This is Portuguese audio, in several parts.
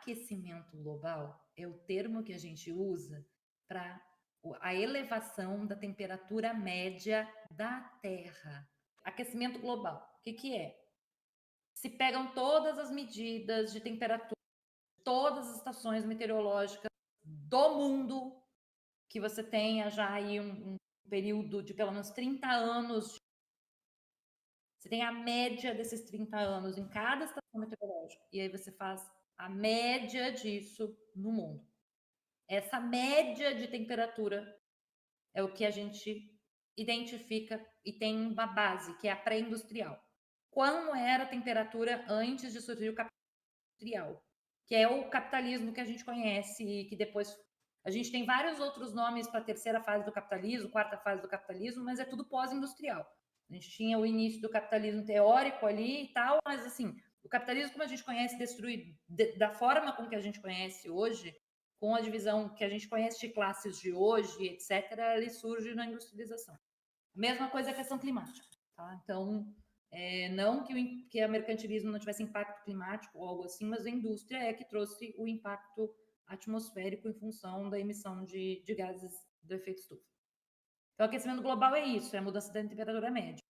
aquecimento global é o termo que a gente usa para a elevação da temperatura média da Terra. Aquecimento global, o que que é? Se pegam todas as medidas de temperatura, todas as estações meteorológicas do mundo, que você tenha já aí um período de pelo menos 30 anos, você tem a média desses 30 anos em cada estação meteorológica, e aí você faz a média disso no mundo. Essa média de temperatura é o que a gente identifica e tem uma base, que é a pré-industrial. Como era a temperatura antes de surgir o capitalismo industrial, que é o capitalismo que a gente conhece e que depois a gente tem vários outros nomes para a terceira fase do capitalismo, quarta fase do capitalismo, mas é tudo pós-industrial. A gente tinha o início do capitalismo teórico ali e tal, mas assim, o capitalismo como a gente conhece destruído da forma com que a gente conhece hoje, com a divisão que a gente conhece de classes de hoje, etc., ele surge na industrialização. Mesma coisa a questão climática. Tá? Então, não que o mercantilismo não tivesse impacto climático ou algo assim, mas a indústria é que trouxe o impacto atmosférico em função da emissão de gases do efeito estufa. Então, o aquecimento global é isso, é a mudança da temperatura média.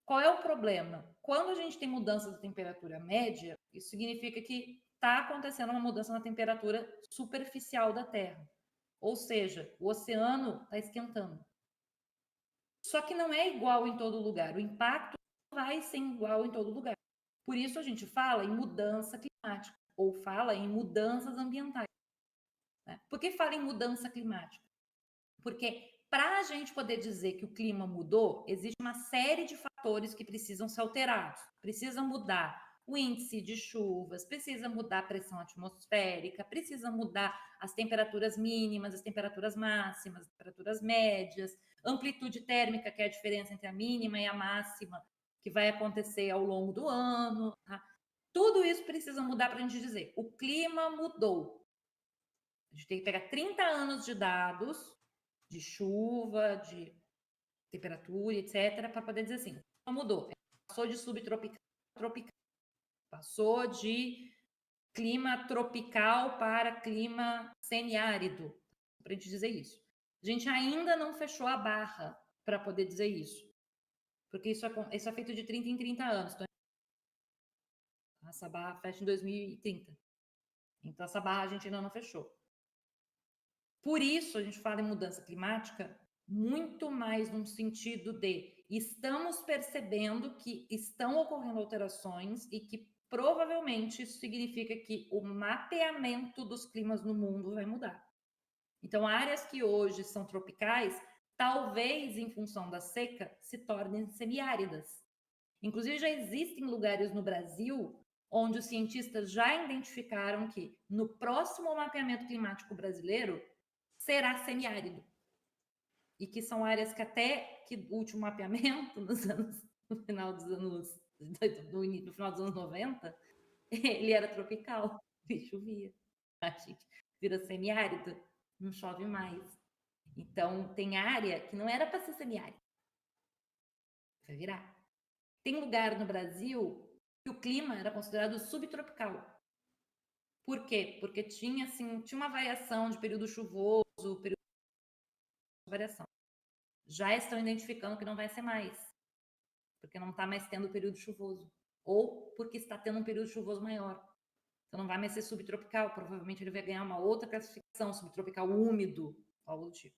Qual é o problema? Quando a gente tem mudança da temperatura média, isso significa que está acontecendo uma mudança na temperatura superficial da Terra. Ou seja, o oceano está esquentando. Só que não é igual em todo lugar. O impacto não vai ser igual em todo lugar. Por isso a gente fala em mudança climática ou fala em mudanças ambientais. Né? Por que fala em mudança climática? Porque para a gente poder dizer que o clima mudou, existe uma série de fatores que precisam ser alterados. Precisa mudar o índice de chuvas, precisa mudar a pressão atmosférica, precisa mudar as temperaturas mínimas, as temperaturas máximas, as temperaturas médias, amplitude térmica, que é a diferença entre a mínima e a máxima, que vai acontecer ao longo do ano. Tá? Tudo isso precisa mudar para a gente dizer, o clima mudou. A gente tem que pegar 30 anos de dados de chuva, de temperatura, etc., para poder dizer assim, mudou. Passou de subtropical para tropical. Passou de clima tropical para clima semiárido, para a gente dizer isso. A gente ainda não fechou a barra para poder dizer isso. Porque isso é feito de 30 em 30 anos. Então, essa barra fecha em 2030. Então, essa barra a gente ainda não fechou. Por isso, a gente fala em mudança climática muito mais num sentido de estamos percebendo que estão ocorrendo alterações e que provavelmente isso significa que o mapeamento dos climas no mundo vai mudar. Então, áreas que hoje são tropicais, talvez em função da seca, se tornem semiáridas. Inclusive, já existem lugares no Brasil onde os cientistas já identificaram que no próximo mapeamento climático brasileiro será semiárido. E que são áreas que até que o último mapeamento no final dos anos no final dos anos 90, ele era tropical e chovia. A gente vira semiárido, não chove mais. Então tem área que não era para ser semiárido. Vai virar. Tem lugar no Brasil que o clima era considerado subtropical. Por quê? Porque tinha uma variação de período chuvoso, período de variação. Já estão identificando que não vai ser mais, porque não está mais tendo período chuvoso, ou porque está tendo um período chuvoso maior. Então não vai mais ser subtropical, provavelmente ele vai ganhar uma outra classificação, subtropical úmido, algo do tipo.